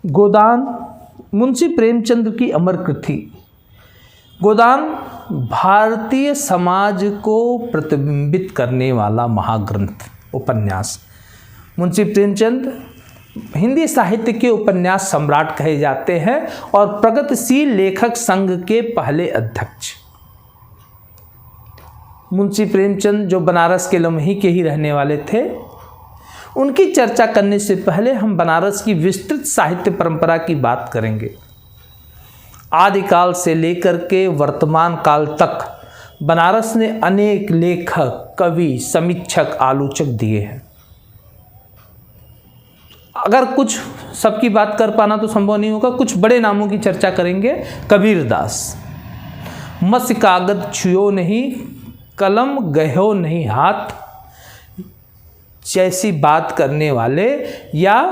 गोदान मुंशी प्रेमचंद की अमर कृति। गोदान भारतीय समाज को प्रतिबिंबित करने वाला महाग्रंथ उपन्यास। मुंशी प्रेमचंद हिंदी साहित्य के उपन्यास सम्राट कहे जाते हैं और प्रगतिशील लेखक संघ के पहले अध्यक्ष। मुंशी प्रेमचंद जो बनारस के लम्ही के ही रहने वाले थे, उनकी चर्चा करने से पहले हम बनारस की विस्तृत साहित्य परंपरा की बात करेंगे। आदिकाल से लेकर के वर्तमान काल तक बनारस ने अनेक लेखक, कवि, समीक्षक, आलोचक दिए हैं। अगर कुछ सबकी बात कर पाना तो संभव नहीं होगा, कुछ बड़े नामों की चर्चा करेंगे। कबीरदास, मत्स्य कागज छुयो नहीं, कलम गयो नहीं हाथ जैसी बात करने वाले, या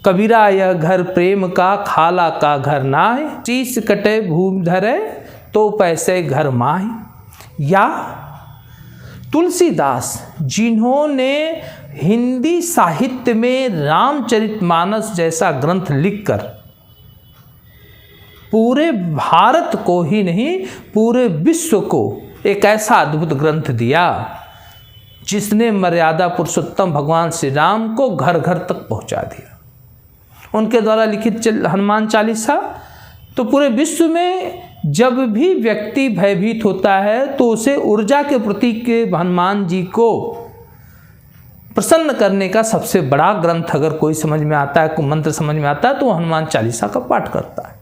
कबीरा यह घर प्रेम का, खाला का घर नाय, शीश कटे भूमि धरे तो पैसे घर माय, या तुलसीदास जिन्होंने हिंदी साहित्य में रामचरितमानस जैसा ग्रंथ लिखकर पूरे भारत को ही नहीं पूरे विश्व को एक ऐसा अद्भुत ग्रंथ दिया जिसने मर्यादा पुरुषोत्तम भगवान श्री राम को घर घर तक पहुंचा दिया। उनके द्वारा लिखित हनुमान चालीसा तो पूरे विश्व में जब भी व्यक्ति भयभीत होता है तो उसे ऊर्जा के प्रतीक के हनुमान जी को प्रसन्न करने का सबसे बड़ा ग्रंथ अगर कोई समझ में आता है, कोई मंत्र समझ में आता है तो हनुमान चालीसा का पाठ करता है।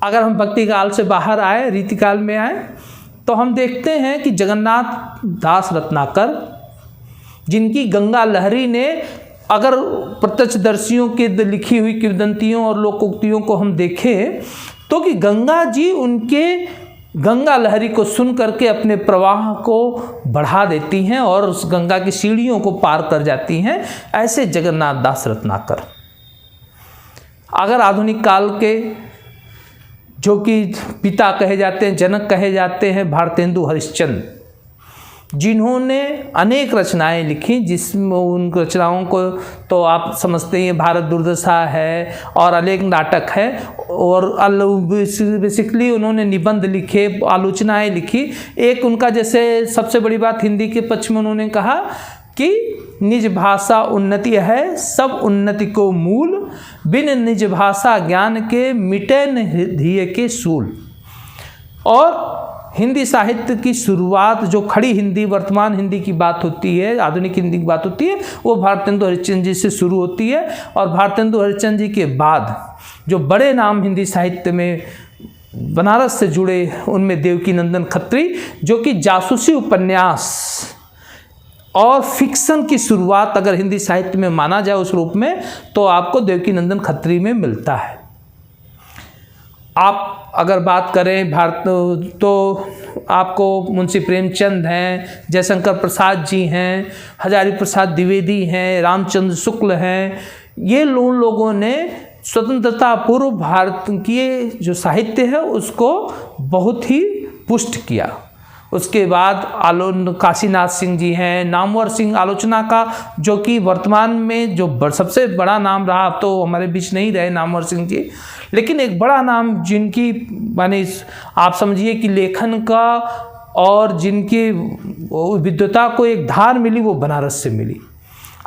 अगर हम भक्ति काल से बाहर आए, रीतिकाल में आए, तो हम देखते हैं कि जगन्नाथ दास रत्नाकर, जिनकी गंगा लहरी ने अगर प्रत्यक्षदर्शियों के लिखी हुई किंवदंतियों और लोकोक्तियों को हम देखें तो कि गंगा जी उनके गंगा लहरी को सुन करके अपने प्रवाह को बढ़ा देती हैं और उस गंगा की सीढ़ियों को पार कर जाती हैं। ऐसे जगन्नाथ दास रत्नाकर। अगर आधुनिक काल के जो कि पिता कहे जाते हैं, जनक कहे जाते हैं, भारतेंदु हरिश्चंद्र, जिन्होंने अनेक रचनाएं लिखी, जिसमें उन रचनाओं को तो आप समझते हैं भारत दुर्दशा है और अनेक नाटक है, और बेसिकली उन्होंने निबंध लिखे, आलोचनाएं लिखी। एक उनका जैसे सबसे बड़ी बात हिंदी के पक्ष में उन्होंने कहा कि निज भाषा उन्नति है, सब उन्नति को मूल, बिन निज भाषा ज्ञान के मिटे न हृदय के सूल। और हिंदी साहित्य की शुरुआत जो खड़ी हिंदी, वर्तमान हिंदी की बात होती है, आधुनिक हिंदी की बात होती है, वो भारतेंदु हरिश्चंद्र जी से शुरू होती है। और भारतेंदु हरिश्चंद्र जी के बाद जो बड़े नाम हिंदी साहित्य में बनारस से जुड़े, उनमें देवकीनंदन खत्री, जो कि जासूसी उपन्यास और फिक्शन की शुरुआत अगर हिंदी साहित्य में माना जाए उस रूप में, तो आपको देवकीनंदन खत्री में मिलता है। आप अगर बात करें भारत तो आपको मुंशी प्रेमचंद हैं, जयशंकर प्रसाद जी हैं, हजारी प्रसाद द्विवेदी हैं, रामचंद्र शुक्ल हैं। ये लोगों ने स्वतंत्रता पूर्व भारत की जो साहित्य है उसको बहुत ही पुष्ट किया। उसके बाद काशीनाथ सिंह जी हैं, नामवर सिंह आलोचना का, जो कि वर्तमान में जो सबसे बड़ा नाम रहा, अब तो हमारे बीच नहीं रहे नामवर सिंह जी, लेकिन एक बड़ा नाम जिनकी माने आप समझिए कि लेखन का और जिनकी विद्वता को एक धार मिली वो बनारस से मिली।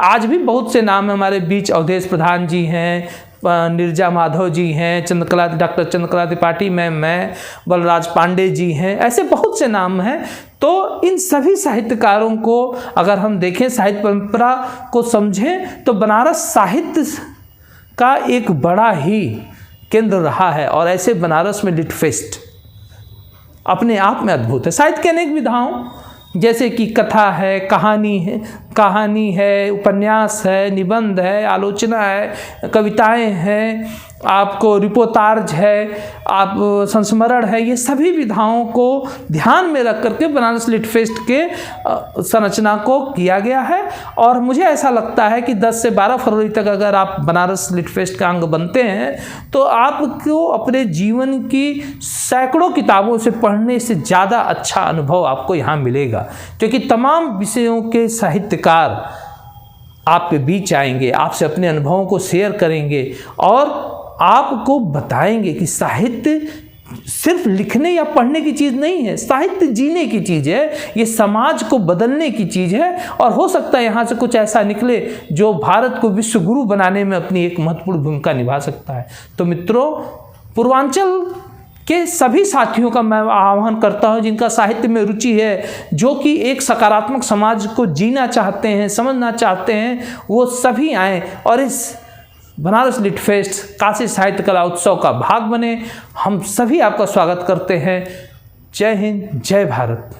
आज भी बहुत से नाम हमारे बीच, अवधेश प्रधान जी हैं, नीरजा माधव जी हैं, डॉक्टर चंद्रकला त्रिपाठी, मैं बलराज पांडे जी हैं, ऐसे बहुत से नाम हैं। तो इन सभी साहित्यकारों को अगर हम देखें, साहित्य परंपरा को समझें, तो बनारस साहित्य का एक बड़ा ही केंद्र रहा है। और ऐसे बनारस में लिट फेस्ट अपने आप में अद्भुत है। साहित्य के अनेक विधाओं, जैसे कि कथा है, कहानी है, उपन्यास है, निबंध है, आलोचना है, कविताएं हैं, आपको रिपोर्टाज है, आप संस्मरण है, ये सभी विधाओं को ध्यान में रख करके बनारस लिट फेस्ट के संरचना को किया गया है। और मुझे ऐसा लगता है कि 10 से 12 फरवरी तक अगर आप बनारस लिट फेस्ट का अंग बनते हैं तो आपको अपने जीवन की सैकड़ों किताबों से पढ़ने से ज़्यादा अच्छा अनुभव आपको यहाँ मिलेगा, क्योंकि तमाम विषयों के साहित्यकार आपके बीच आएंगे, आपसे अपने अनुभवों को शेयर करेंगे और आपको बताएंगे कि साहित्य सिर्फ लिखने या पढ़ने की चीज़ नहीं है, साहित्य जीने की चीज़ है, ये समाज को बदलने की चीज़ है। और हो सकता है यहाँ से कुछ ऐसा निकले जो भारत को विश्व गुरु बनाने में अपनी एक महत्वपूर्ण भूमिका निभा सकता है। तो मित्रों, पूर्वांचल के सभी साथियों का मैं आह्वान करता हूँ जिनका साहित्य में रुचि है, जो कि एक सकारात्मक समाज को जीना चाहते हैं, समझना चाहते हैं, वो सभी आएँ और इस बनारस लिट फेस्ट काशी साहित्य कला उत्सव का भाग बने। हम सभी आपका स्वागत करते हैं। जय हिंद, जय भारत।